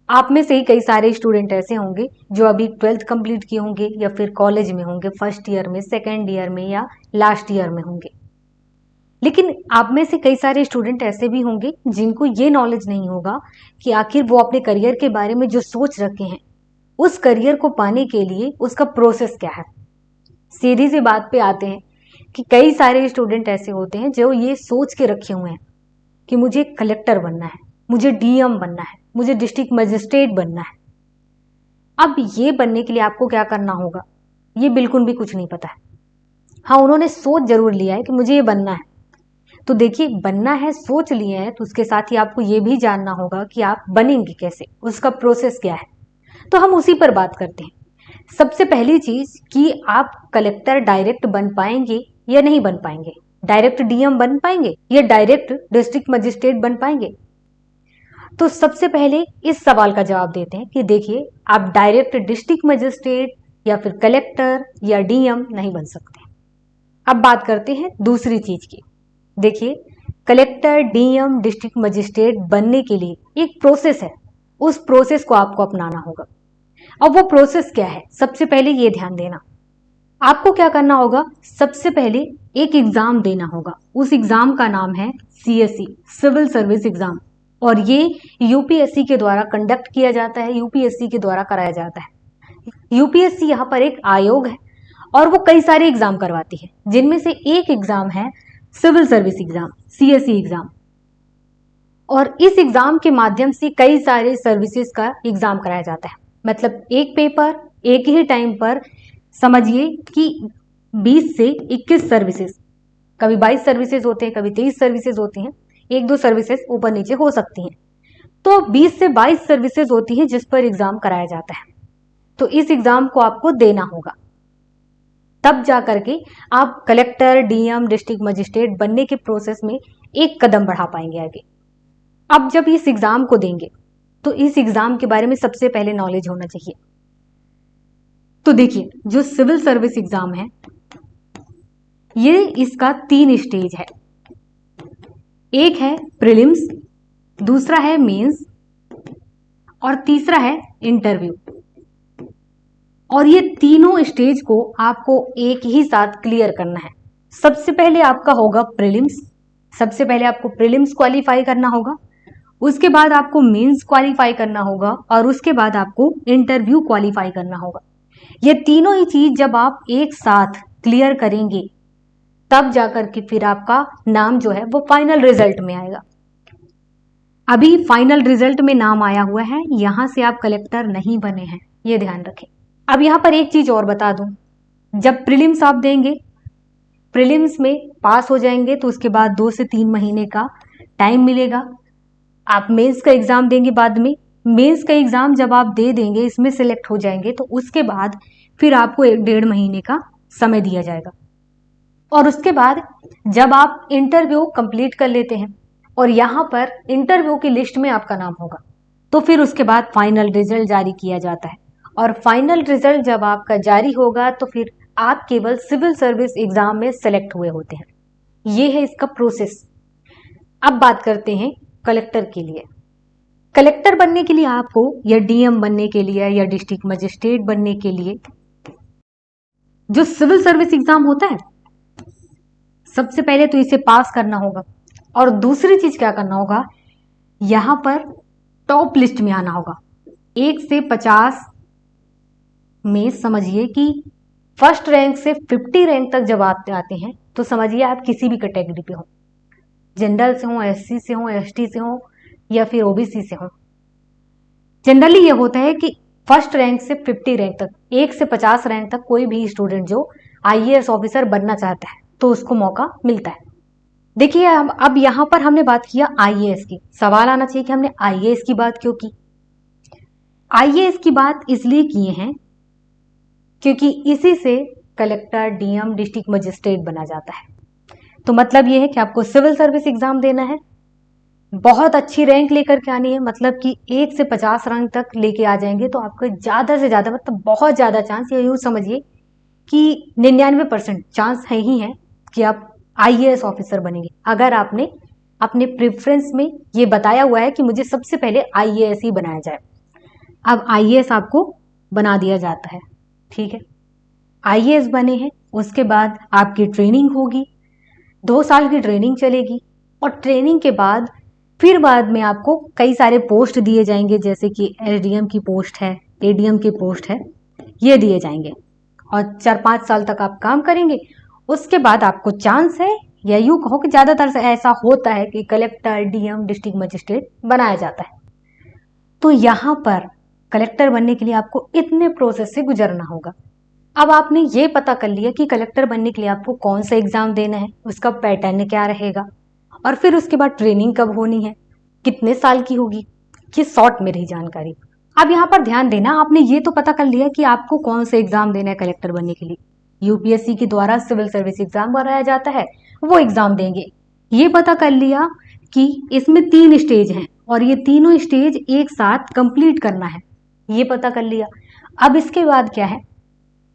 आप में से ही कई सारे स्टूडेंट ऐसे होंगे जो अभी 12th कंप्लीट किए होंगे या फिर कॉलेज में होंगे, फर्स्ट ईयर में, सेकेंड ईयर में या लास्ट ईयर में होंगे। लेकिन आप में से कई सारे स्टूडेंट ऐसे भी होंगे जिनको ये नॉलेज नहीं होगा कि आखिर वो अपने करियर के बारे में जो सोच रखे हैं उस करियर को पाने के लिए उसका प्रोसेस क्या है। सीधी सी बात पे आते हैं कि कई सारे स्टूडेंट ऐसे होते हैं जो ये सोच के रखे हुए हैं कि मुझे कलेक्टर बनना है, मुझे डीएम बनना है, मुझे डिस्ट्रिक्ट मजिस्ट्रेट बनना है। अब ये बनने के लिए आपको क्या करना होगा, ये बिल्कुल भी कुछ नहीं पता है। हाँ, उन्होंने सोच जरूर लिया है कि मुझे ये बनना है। तो देखिए, बनना है, सोच लिए हैं, तो उसके साथ ही आपको ये भी जानना होगा कि आप बनेंगे कैसे, उसका प्रोसेस क्या है। तो हम उसी पर बात करते हैं। सबसे पहली चीज कि आप कलेक्टर डायरेक्ट बन पाएंगे या नहीं बन पाएंगे, डायरेक्ट डीएम बन पाएंगे या डायरेक्ट डिस्ट्रिक्ट मजिस्ट्रेट बन पाएंगे। तो सबसे पहले इस सवाल का जवाब देते हैं कि देखिए, आप डायरेक्ट डिस्ट्रिक्ट मजिस्ट्रेट या फिर कलेक्टर या डीएम नहीं बन सकते। अब बात करते हैं दूसरी चीज की। देखिए, कलेक्टर, डीएम, डिस्ट्रिक्ट मजिस्ट्रेट बनने के लिए एक प्रोसेस है, उस प्रोसेस को आपको अपनाना होगा। अब वो प्रोसेस क्या है, सबसे पहले ये ध्यान देना। आपको क्या करना होगा, सबसे पहले एक एग्जाम देना होगा। उस एग्जाम का नाम है सीएसई, सिविल सर्विस एग्जाम, और ये यूपीएससी के द्वारा कंडक्ट किया जाता है, यूपीएससी के द्वारा कराया जाता है। यूपीएससी यहाँ पर एक आयोग है और वो कई सारे एग्जाम करवाती है, जिनमें से एक एग्जाम है civil service exam, CSE exam. और इस एग्जाम के माध्यम से कई सारे सर्विसेज का एग्जाम कराया जाता है। मतलब एक पेपर एक ही टाइम पर, समझिए कि 20 से 21 सर्विसेज, कभी 22 सर्विसेज होते हैं, कभी 23 सर्विसेज होती हैं, एक दो सर्विसेज ऊपर नीचे हो सकती हैं। तो 20 से 22 सर्विसेज होती हैं जिस पर एग्जाम कराया जाता है। तो इस एग्जाम को आपको देना होगा, तब जा करके आप कलेक्टर, डीएम, डिस्ट्रिक्ट मजिस्ट्रेट बनने के प्रोसेस में एक कदम बढ़ा पाएंगे आगे। अब जब इस एग्जाम को देंगे तो इस एग्जाम के बारे में सबसे पहले नॉलेज होना चाहिए। तो देखिए, जो सिविल सर्विस एग्जाम है ये इसका 3 स्टेज है। एक है प्रीलिम्स, दूसरा है मेंस और तीसरा है इंटरव्यू। और ये तीनों स्टेज को आपको एक ही साथ क्लियर करना है। सबसे पहले आपका होगा प्रीलिम्स, सबसे पहले आपको प्रीलिम्स क्वालिफाई करना होगा, उसके बाद आपको मेंस क्वालिफाई करना होगा और उसके बाद आपको इंटरव्यू क्वालिफाई करना होगा। ये तीनों ही चीज जब आप एक साथ क्लियर करेंगे तब जाकर के फिर आपका नाम जो है वो फाइनल रिजल्ट में आएगा। अभी फाइनल रिजल्ट में नाम आया हुआ है, यहां से आप कलेक्टर नहीं बने हैं, ये ध्यान रखें। अब यहां पर एक चीज और बता दूं, जब प्रीलिम्स आप देंगे, प्रीलिम्स में पास हो जाएंगे तो उसके बाद 2 से 3 महीने का टाइम मिलेगा। आप मेंस का एग्जाम देंगे बाद में, मेंस का एग्जाम जब आप दे देंगे, इसमें सिलेक्ट हो जाएंगे तो उसके बाद फिर आपको 1-1.5 महीने का समय दिया जाएगा। और उसके बाद जब आप इंटरव्यू कंप्लीट कर लेते हैं और यहाँ पर इंटरव्यू की लिस्ट में आपका नाम होगा, तो फिर उसके बाद फाइनल रिजल्ट जारी किया जाता है। और फाइनल रिजल्ट जब आपका जारी होगा तो फिर आप केवल सिविल सर्विस एग्जाम में सेलेक्ट हुए होते हैं। ये है इसका प्रोसेस। अब बात करते हैं कलेक्टर के लिए। कलेक्टर बनने के लिए आपको, या डीएम बनने के लिए, या डिस्ट्रिक्ट मजिस्ट्रेट बनने के लिए जो सिविल सर्विस एग्जाम होता है, सबसे पहले तो इसे पास करना होगा। और दूसरी चीज क्या करना होगा, यहां पर टॉप लिस्ट में आना होगा। 1 से 50 में समझिए कि फर्स्ट रैंक से 50 रैंक तक जब आप आते हैं तो समझिए आप किसी भी कैटेगरी पे हो, जनरल से हो, एससी से हो, एसटी से हो या फिर ओबीसी से हो। जनरली ये होता है कि फर्स्ट रैंक से 50 रैंक तक, 1 से 50 रैंक तक कोई भी स्टूडेंट जो आईएएस ऑफिसर बनना चाहता है तो उसको मौका मिलता है। देखिए, अब यहां पर हमने बात किया आईएएस की। सवाल आना चाहिए कि हमने आईएएस की बात क्यों की। आईएएस की बात इसलिए किए हैं क्योंकि इसी से कलेक्टर, डीएम, डिस्ट्रिक्ट मजिस्ट्रेट बना जाता है। तो मतलब ये है कि आपको सिविल सर्विस एग्जाम देना है, बहुत अच्छी रैंक लेकर के आनी है, मतलब कि 1 से 50 रैंक तक लेके आ जाएंगे तो आपको ज्यादा से ज्यादा, मतलब बहुत ज्यादा चांस, या यूं समझिए कि 99% चांस है ही है कि आप आईएएस ऑफिसर बनेंगे, अगर आपने अपने प्रेफरेंस में ये बताया हुआ है कि मुझे सबसे पहले आईएएस ही बनाया जाए। अब आईएएस आपको बना दिया जाता है, ठीक है। आईएएस बने हैं, उसके बाद आपकी ट्रेनिंग होगी, 2 साल की ट्रेनिंग चलेगी, और ट्रेनिंग के बाद फिर बाद में आपको कई सारे पोस्ट दिए जाएंगे, जैसे कि एसडीएम की पोस्ट है, एडीएम की पोस्ट है, ये दिए जाएंगे, और 4-5 साल तक आप काम करेंगे। उसके बाद आपको चांस है, या यूं कहो कि ज्यादातर से ऐसा होता है कि कलेक्टर, डीएम, डिस्ट्रिक्ट मजिस्ट्रेट बनाया जाता है। तो यहाँ पर कलेक्टर बनने के लिए आपको इतने प्रोसेस से गुजरना होगा। अब आपने ये पता कर लिया कि कलेक्टर बनने के लिए आपको कौन सा एग्जाम देना है, उसका पैटर्न क्या रहेगा, और फिर उसके बाद ट्रेनिंग कब होनी है, कितने साल की होगी, ये शॉर्ट में रही जानकारी। अब यहाँ पर ध्यान देना, आपने ये तो पता कर लिया कि आपको कौन सा एग्जाम देना है कलेक्टर बनने के लिए। यूपीएससी के द्वारा सिविल सर्विस एग्जाम बनाया जाता है, वो एग्जाम देंगे। ये पता कर लिया कि इसमें 3 स्टेज हैं और ये तीनों स्टेज एक साथ कंप्लीट करना है, ये पता कर लिया। अब इसके बाद क्या है,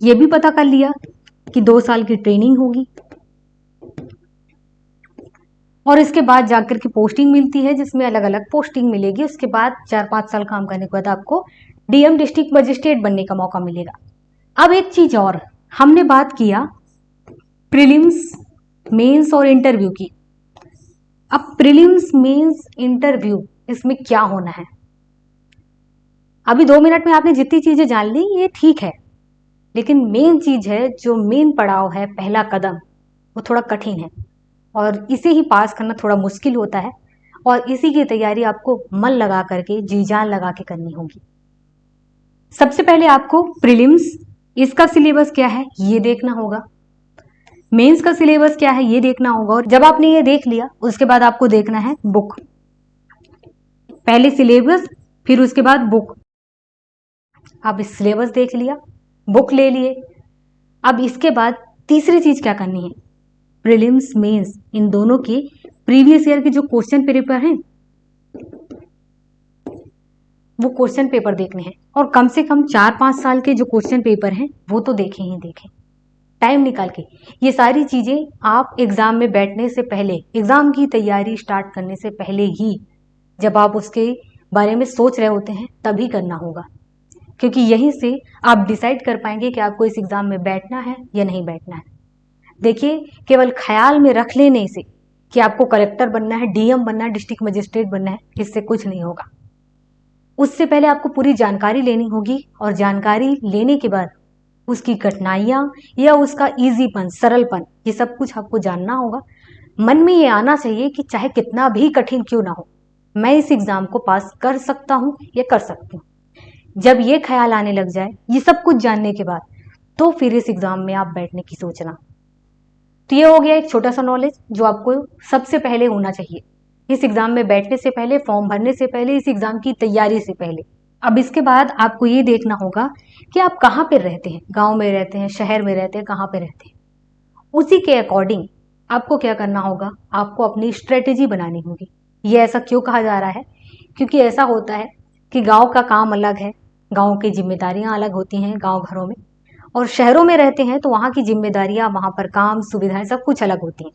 ये भी पता कर लिया कि 2 साल की ट्रेनिंग होगी, और इसके बाद जाकर के पोस्टिंग मिलती है, जिसमें अलग अलग पोस्टिंग मिलेगी। उसके बाद 4-5 साल काम करने के बाद आपको डीएम, डिस्ट्रिक्ट मजिस्ट्रेट बनने का मौका मिलेगा। अब एक चीज और, हमने बात किया प्रीलिम्स, मेंस और इंटरव्यू की। अब प्रीलिम्स, मेंस, इंटरव्यू, इसमें क्या होना है, अभी 2 मिनट में आपने जितनी चीजें जान ली ये ठीक है, लेकिन मेन चीज है, जो मेन पड़ाव है, पहला कदम, वो थोड़ा कठिन है, और इसे ही पास करना थोड़ा मुश्किल होता है, और इसी की तैयारी आपको मन लगा करके, जी जान लगा के करनी होगी। सबसे पहले आपको प्रीलिम्स, इसका सिलेबस क्या है ये देखना होगा, मेंस का सिलेबस क्या है ये देखना होगा, और जब आपने ये देख लिया उसके बाद आपको देखना है बुक। पहले सिलेबस, फिर उसके बाद बुक। आप इस सिलेबस देख लिया, बुक ले लिए। अब इसके बाद तीसरी चीज क्या करनी है, प्रीलिम्स, मेंस, इन दोनों के प्रीवियस ईयर के जो क्वेश्चन पेपर हैं, वो क्वेश्चन पेपर देखने हैं, और कम से कम 4-5 साल के जो क्वेश्चन पेपर हैं वो तो देखें ही देखें, टाइम निकाल के। ये सारी चीजें आप एग्जाम में बैठने से पहले, एग्जाम की तैयारी स्टार्ट करने से पहले ही, जब आप उसके बारे में सोच रहे होते हैं, तभी करना होगा, क्योंकि यहीं से आप डिसाइड कर पाएंगे कि आपको इस एग्जाम में बैठना है या नहीं बैठना है। देखिए, केवल ख्याल में रख लेने से कि आपको कलेक्टर बनना है, डीएम बनना है, डिस्ट्रिक्ट मजिस्ट्रेट बनना है, इससे कुछ नहीं होगा। उससे पहले आपको पूरी जानकारी लेनी होगी, और जानकारी लेने के बाद उसकी कठिनाइयां या उसका इजीपन, सरलपन, ये सब कुछ आपको जानना होगा। मन में ये आना चाहिए कि चाहे कितना भी कठिन क्यों ना हो, मैं इस एग्जाम को पास कर सकता हूं या कर सकती हूँ। जब ये ख्याल आने लग जाए, ये सब कुछ जानने के बाद, तो फिर इस एग्जाम में आप बैठने की सोचना। तो ये हो गया एक छोटा सा नॉलेज जो आपको सबसे पहले होना चाहिए, इस एग्जाम में बैठने से पहले, फॉर्म भरने से पहले, इस एग्जाम की तैयारी से पहले। अब इसके बाद आपको ये देखना होगा कि आप कहाँ पे रहते हैं, गांव में रहते हैं, शहर में रहते हैं, कहाँ पे रहते हैं। उसी के अकॉर्डिंग आपको क्या करना होगा, आपको अपनी स्ट्रेटेजी बनानी होगी। ये ऐसा क्यों कहा जा रहा है, क्योंकि ऐसा होता है कि गांव का काम अलग है, गांव की जिम्मेदारियां अलग होती हैं गांव घरों में, और शहरों में रहते हैं तो वहां की जिम्मेदारियां, वहां पर काम, सुविधाएं सब कुछ अलग होती हैं।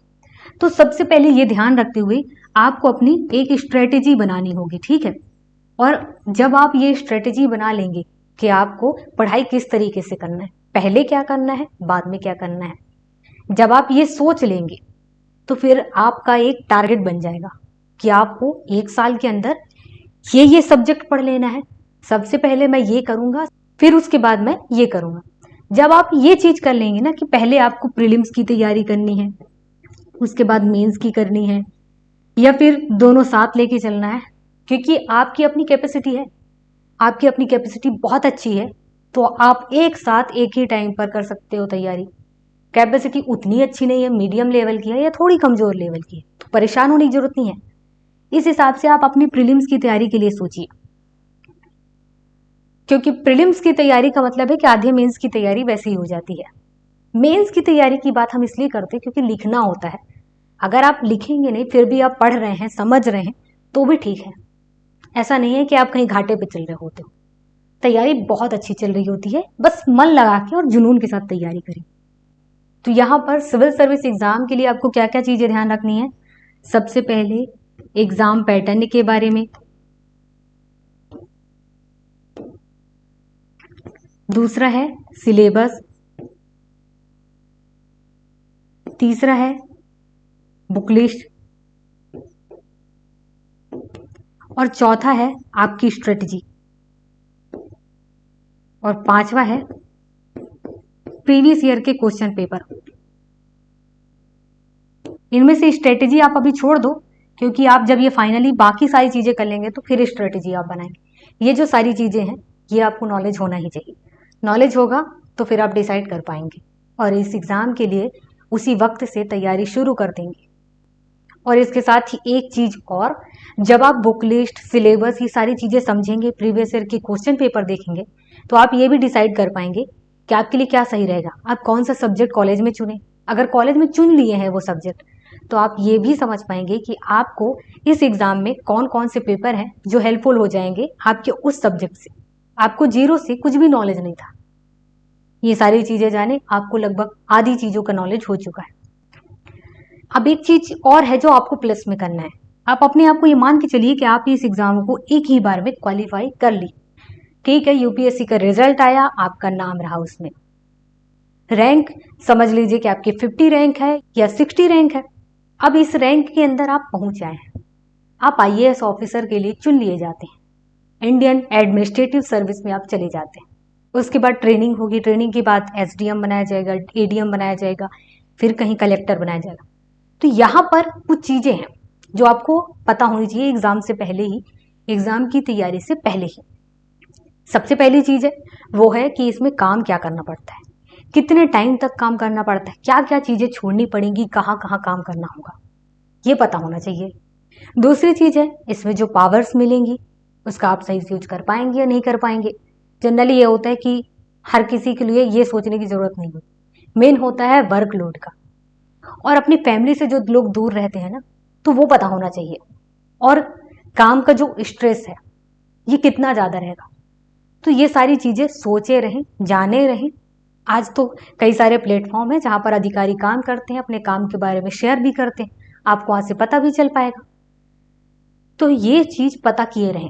तो सबसे पहले ये ध्यान रखते हुए आपको अपनी एक स्ट्रेटेजी बनानी होगी, ठीक है। और जब आप ये स्ट्रेटेजी बना लेंगे कि आपको पढ़ाई किस तरीके से करना है, पहले क्या करना है, बाद में क्या करना है, जब आप ये सोच लेंगे तो फिर आपका एक टारगेट बन जाएगा कि आपको 1 साल के अंदर ये सब्जेक्ट पढ़ लेना है, सबसे पहले मैं ये करूंगा, फिर उसके बाद मैं ये करूंगा। जब आप ये चीज कर लेंगे ना कि पहले आपको प्रीलिम्स की तैयारी करनी है, उसके बाद मेंस की करनी है, या फिर दोनों साथ लेके चलना है, क्योंकि आपकी अपनी कैपेसिटी है, आपकी अपनी कैपेसिटी बहुत अच्छी है, तो आप एक साथ एक ही टाइम पर कर सकते हो तैयारी। कैपेसिटी उतनी अच्छी नहीं है, मीडियम लेवल की है या थोड़ी कमजोर लेवल की है, तो परेशान होने की जरूरत नहीं है। इस हिसाब से आप अपनी प्रीलिम्स की तैयारी के लिए सोचिए, क्योंकि प्रीलिम्स की तैयारी का मतलब है कि आधे मेंस की तैयारी वैसे ही हो जाती है। मेंस की तैयारी की बात हम इसलिए करते हैं क्योंकि लिखना होता है, अगर आप लिखेंगे नहीं फिर भी आप पढ़ रहे हैं, समझ रहे हैं, तो भी ठीक है। ऐसा नहीं है कि आप कहीं घाटे पे चल रहे होते हो, तैयारी बहुत अच्छी चल रही होती है, बस मन लगा के और जुनून के साथ तैयारी करें। तो यहाँ पर सिविल सर्विस एग्जाम के लिए आपको क्या क्या चीजें ध्यान रखनी है, सबसे पहले एग्जाम पैटर्न के बारे में, दूसरा है सिलेबस, तीसरा है बुक लिस्ट, और चौथा है आपकी स्ट्रेटजी, और पांचवा है प्रीवियस ईयर के क्वेश्चन पेपर। इनमें से स्ट्रेटजी आप अभी छोड़ दो, क्योंकि आप जब ये फाइनली बाकी सारी चीजें कर लेंगे तो फिर स्ट्रेटजी आप बनाएंगे। ये जो सारी चीजें हैं ये आपको नॉलेज होना ही चाहिए। नॉलेज होगा तो फिर आप डिसाइड कर पाएंगे और इस एग्जाम के लिए उसी वक्त से तैयारी शुरू कर देंगे। और इसके साथ ही एक चीज और, जब आप बुक लिस्ट, सिलेबस, ये सारी चीजें समझेंगे, प्रीवियस ईयर के क्वेश्चन पेपर देखेंगे, तो आप ये भी डिसाइड कर पाएंगे कि आपके लिए क्या सही रहेगा, आप कौन सा सब्जेक्ट कॉलेज में चुने। अगर कॉलेज में चुन लिए हैं वो सब्जेक्ट, तो आप ये भी समझ पाएंगे कि आपको इस एग्जाम में कौन कौन से पेपर हैं जो हेल्पफुल हो जाएंगे आपके उस सब्जेक्ट से। आपको जीरो से कुछ भी नॉलेज नहीं था, ये सारी चीजें जाने आपको लगभग आधी चीजों का नॉलेज हो चुका है। अब एक चीज और है जो आपको प्लस में करना है। आप अपने आप को ये मान के चलिए कि आप इस एग्जाम को एक ही बार में क्वालिफाई कर ली। ठीक है, यूपीएससी का रिजल्ट आया, आपका नाम रहा उसमें, रैंक समझ लीजिए कि आपकी 50 रैंक है या 60 रैंक है। अब इस रैंक के अंदर आप पहुंच जाए हैं, आप आईएएस ऑफिसर के लिए चुन लिए जाते हैं, इंडियन एडमिनिस्ट्रेटिव सर्विस में आप चले जाते हैं। उसके बाद ट्रेनिंग होगी, ट्रेनिंग के बाद एसडीएम बनाया जाएगा, एडीएम बनाया जाएगा, फिर कहीं कलेक्टर बनाया जाएगा। तो यहाँ पर कुछ चीजें हैं जो आपको पता होनी चाहिए एग्जाम से पहले ही, एग्जाम की तैयारी से पहले ही। सबसे पहली चीज है वो है कि इसमें काम क्या करना पड़ता है, कितने टाइम तक काम करना पड़ता है, क्या क्या चीजें छोड़नी पड़ेंगी, कहाँ कहाँ काम करना होगा, ये पता होना चाहिए। दूसरी चीज है इसमें जो पावर्स मिलेंगी उसका आप सही से यूज कर पाएंगे या नहीं कर पाएंगे। जनरली ये होता है कि हर किसी के लिए ये सोचने की जरूरत नहीं होती, मेन होता है वर्कलोड का, और अपनी फैमिली से जो लोग दूर रहते हैं ना, तो वो पता होना चाहिए। और काम का जो स्ट्रेस है ये कितना ज्यादा रहेगा, तो ये सारी चीजें सोचे रहें, जाने रहें। आज तो कई सारे प्लेटफॉर्म हैं जहां पर अधिकारी काम करते हैं, अपने काम के बारे में शेयर भी करते हैं, आपको वहां से पता भी चल पाएगा। तो ये चीज पता किए रहें।